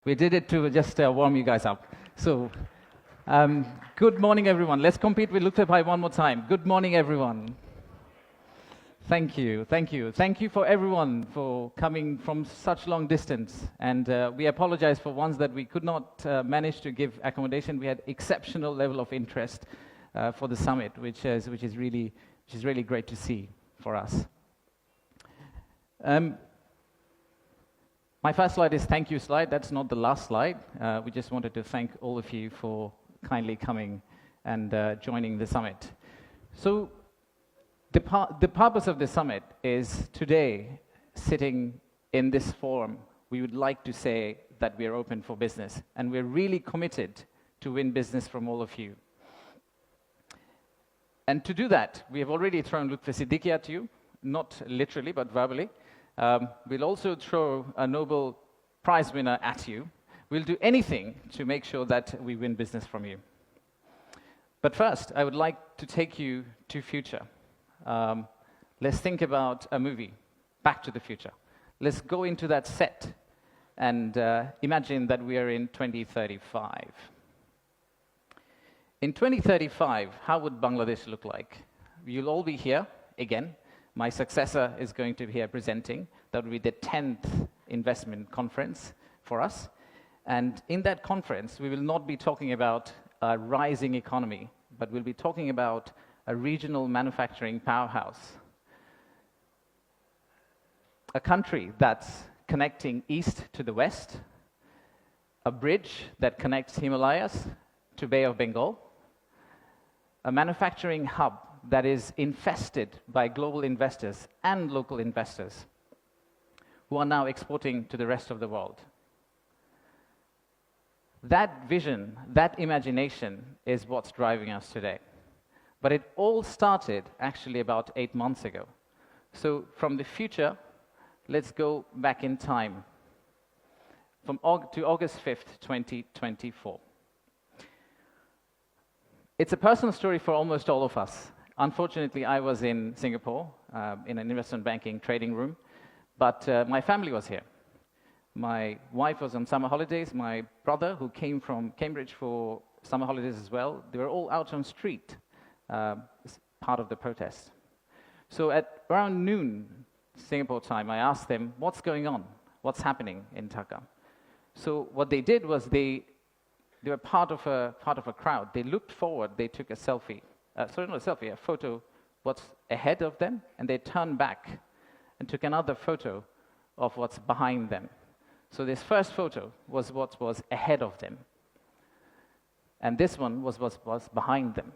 We did it to just warm you guys up. So, good morning, everyone. Let's compete with Lukthe Bhai one more time. Good morning, everyone. Thank you, thank you. Thank you for everyone for coming from such long distance. And we apologize for ones that we could not manage to give accommodation. We had exceptional level of interest for the summit, which is really great to see for us. My first slide is thank you slide. That's not the last slide. We just wanted to thank all of you for kindly coming and joining the summit. So the purpose of the summit is today, sitting in this forum, we would like to say that we are open for business, and we're really committed to win business from all of you. And to do that, we have already thrown Lutfi Siddiqui at you, not literally, but verbally. We'll also throw a Nobel Prize winner at you. We'll do anything to make sure that we win business from you. But first, I would like to take you to future. Let's think about a movie, Back to the Future. Let's go into that set and imagine that we are in 2035. In 2035, how would Bangladesh look like? You'll all be here again. My successor is going to be here presenting. That will be the 10th investment conference for us. And in that conference, we will not be talking about a rising economy, but we'll be talking about a regional manufacturing powerhouse. A country that's connecting east to the west, a bridge that connects Himalayas to Bay of Bengal, a manufacturing hub that is infested by global investors and local investors who are now exporting to the rest of the world. That vision, that imagination is what's driving us today. But it all started actually about 8 months ago. So from the future, let's go back in time to August 5th, 2024. It's a personal story for almost all of us. Unfortunately, I was in Singapore in an investment banking trading room, but my family was here. My wife was on summer holidays. My brother, who came from Cambridge for summer holidays as well, they were all out on the street as part of the protest. So at around noon, Singapore time, I asked them, what's going on? What's happening in Dhaka? So what they did was they were part of a crowd. They looked forward, they took a selfie. Sorry, not a selfie, a photo what's ahead of them, and they turned back and took another photo of what's behind them. So this first photo was what was ahead of them, and this one was what was behind them.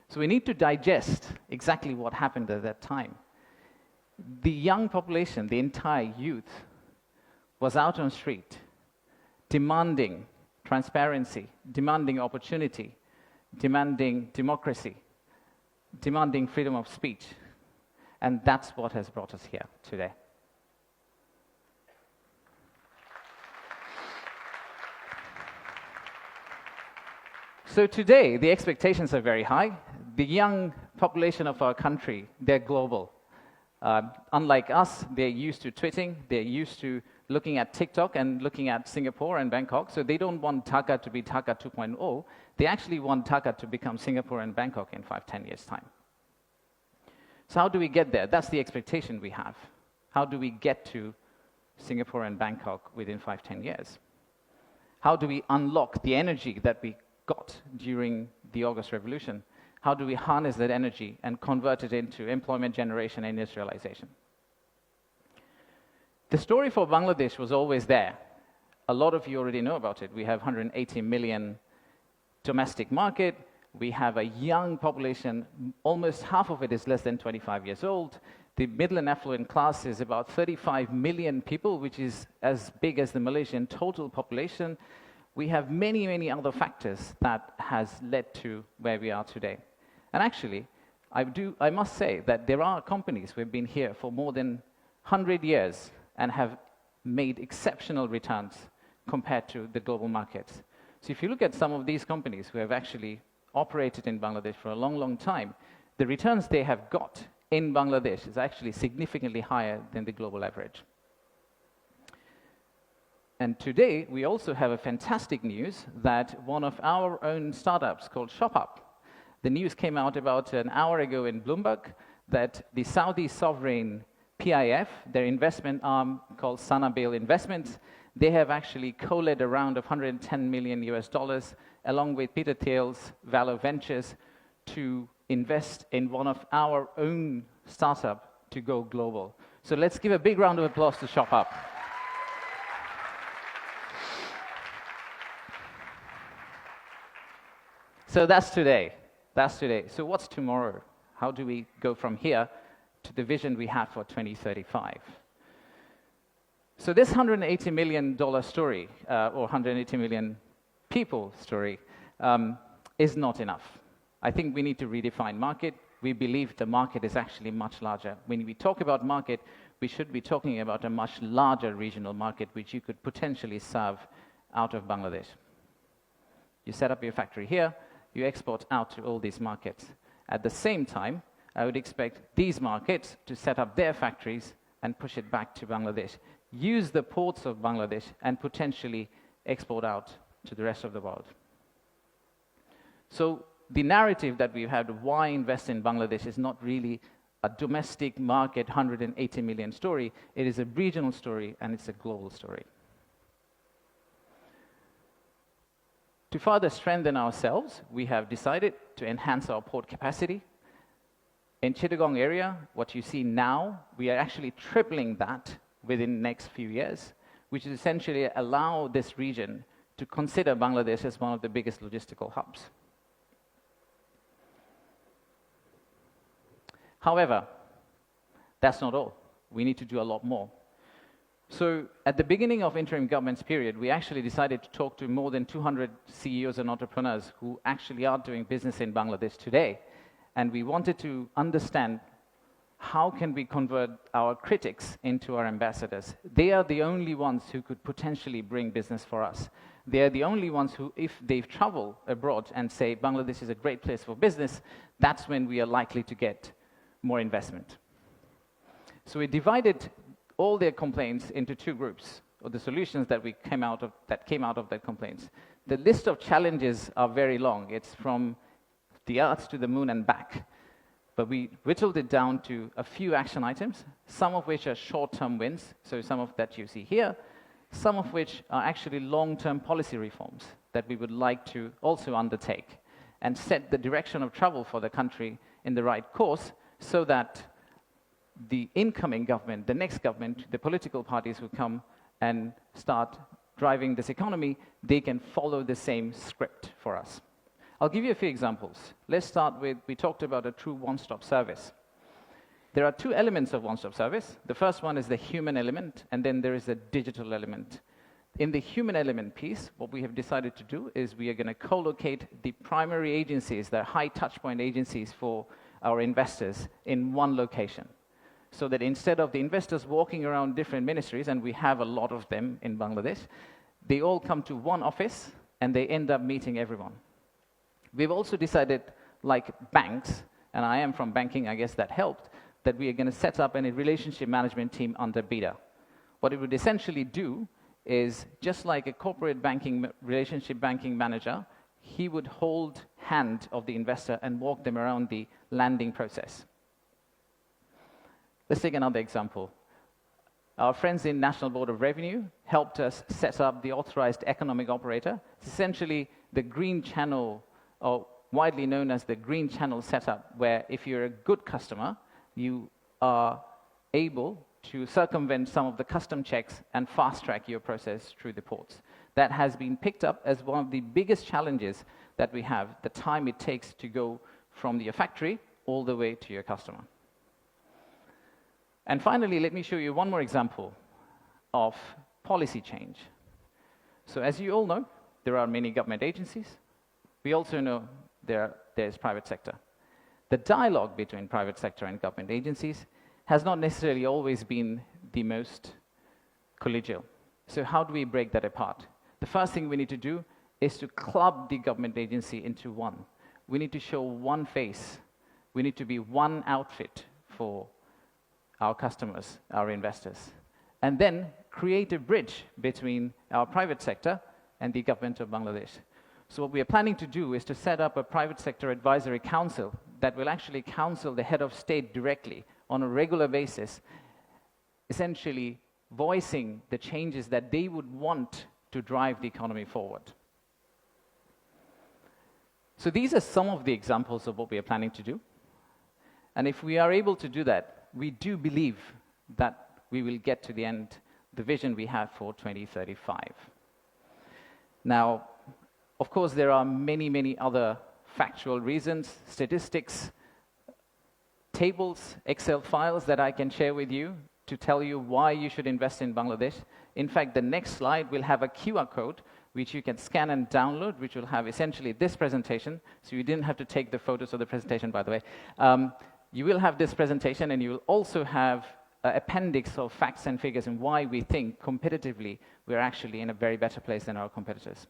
So we need to digest exactly what happened at that time. The young population, the entire youth, was out on the street, demanding transparency, demanding opportunity, demanding democracy, demanding freedom of speech. And that's what has brought us here today. So today, the expectations are very high. The young population of our country, they're global. Unlike us, they're used to tweeting, they're used to looking at TikTok and looking at Singapore and Bangkok. So they don't want Dhaka to be Dhaka 2.0. They actually want Dhaka to become Singapore and Bangkok in 5-10 years' time. So how do we get there? That's the expectation we have. How do we get to Singapore and Bangkok within 5-10 years? How do we unlock the energy that we got during the August Revolution? How do we harness that energy and convert it into employment generation and industrialization? The story for Bangladesh was always there. A lot of you already know about it. We have 180 million domestic market. We have a young population. Almost half of it is less than 25 years old. The middle and affluent class is about 35 million people, which is as big as the Malaysian total population. We have many, many other factors that has led to where we are today. And actually, I must say that there are companies who have been here for more than 100 years and have made exceptional returns compared to the global markets. So if you look at some of these companies who have actually operated in Bangladesh for a long, long time, the returns they have got in Bangladesh is actually significantly higher than the global average. And today, we also have a fantastic news that one of our own startups called ShopUp, the news came out about an hour ago in Bloomberg that the Saudi sovereign PIF, their investment arm called Sanabil Investments, they have actually co-led a round of $110 million US dollars, along with Peter Thiel's Valor Ventures, to invest in one of our own startup to go global. So let's give a big round of applause to ShopUp. So that's today. That's today. So what's tomorrow? How do we go from here to the vision we have for 2035? So this $180 million story, or 180 million people story, is not enough. I think we need to redefine market. We believe the market is actually much larger. When we talk about market, we should be talking about a much larger regional market which you could potentially serve out of Bangladesh. You set up your factory here, you export out to all these markets. At the same time, I would expect these markets to set up their factories and push it back to Bangladesh, use the ports of Bangladesh, and potentially export out to the rest of the world. So the narrative that we've had of why invest in Bangladesh is not really a domestic market 180 million story. It is a regional story, and it's a global story. To further strengthen ourselves, we have decided to enhance our port capacity. In Chittagong area, what you see now, we are actually tripling that within the next few years, which is essentially allow this region to consider Bangladesh as one of the biggest logistical hubs. However, that's not all. We need to do a lot more. So at the beginning of interim government's period, we actually decided to talk to more than 200 CEOs and entrepreneurs who actually are doing business in Bangladesh today. And we wanted to understand how can we convert our critics into our ambassadors. They are the only ones who could potentially bring business for us. They are the only ones who, if they travel abroad and say Bangladesh is a great place for business, that's when we are likely to get more investment. So we divided all their complaints into two groups, or the solutions that came out of that complaints. The list of challenges are very long. It's from the Earth to the Moon and back. But we whittled it down to a few action items, some of which are short-term wins, so some of that you see here, some of which are actually long-term policy reforms that we would like to also undertake and set the direction of travel for the country in the right course so that the incoming government, the next government, the political parties who come and start driving this economy, they can follow the same script for us. I'll give you a few examples. Let's start with, we talked about a true one-stop service. There are two elements of one-stop service. The first one is the human element, and then there is a digital element. In the human element piece, what we have decided to do is we are going to co-locate the primary agencies, the high touchpoint agencies for our investors in one location. So that instead of the investors walking around different ministries, and we have a lot of them in Bangladesh, they all come to one office and they end up meeting everyone. We've also decided, like banks, and I am from banking, I guess that helped, that we are going to set up a relationship management team under BIDA. What it would essentially do is, just like a corporate banking, relationship banking manager, he would hold hand of the investor and walk them around the landing process. Let's take another example. Our friends in National Board of Revenue helped us set up the authorized economic operator. It's essentially the green channel, or widely known as the green channel setup, where if you're a good customer, you are able to circumvent some of the custom checks and fast-track your process through the ports. That has been picked up as one of the biggest challenges that we have, the time it takes to go from your factory all the way to your customer. And finally, let me show you one more example of policy change. So as you all know, there are many government agencies. We also know there's private sector. The dialogue between private sector and government agencies has not necessarily always been the most collegial. So how do we break that apart? The first thing we need to do is to club the government agency into one. We need to show one face. We need to be one outfit for our customers, our investors. And then create a bridge between our private sector and the government of Bangladesh. So what we are planning to do is to set up a private sector advisory council that will actually counsel the head of state directly on a regular basis, essentially voicing the changes that they would want to drive the economy forward. So these are some of the examples of what we are planning to do. And if we are able to do that, we do believe that we will get to the end, the vision we have for 2035. Now, of course, there are many, many other factual reasons, statistics, tables, Excel files that I can share with you to tell you why you should invest in Bangladesh. In fact, the next slide will have a QR code which you can scan and download, which will have essentially this presentation. So you didn't have to take the photos of the presentation, by the way. You will have this presentation, and you will also have an appendix of facts and figures and why we think competitively we're actually in a very better place than our competitors.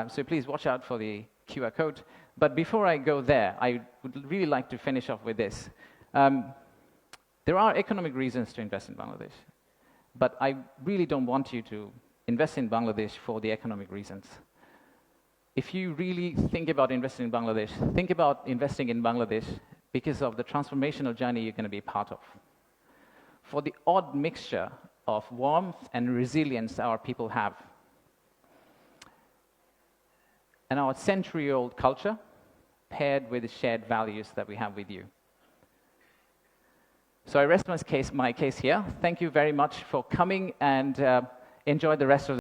So please watch out for the QR code. But before I go there, I would really like to finish off with this. There are economic reasons to invest in Bangladesh, but I really don't want you to invest in Bangladesh for the economic reasons. If you really think about investing in Bangladesh, think about investing in Bangladesh because of the transformational journey you're going to be part of. For the odd mixture of warmth and resilience our people have, and our century-old culture paired with the shared values that we have with you. So I rest my case here. Thank you very much for coming, and enjoy the rest of the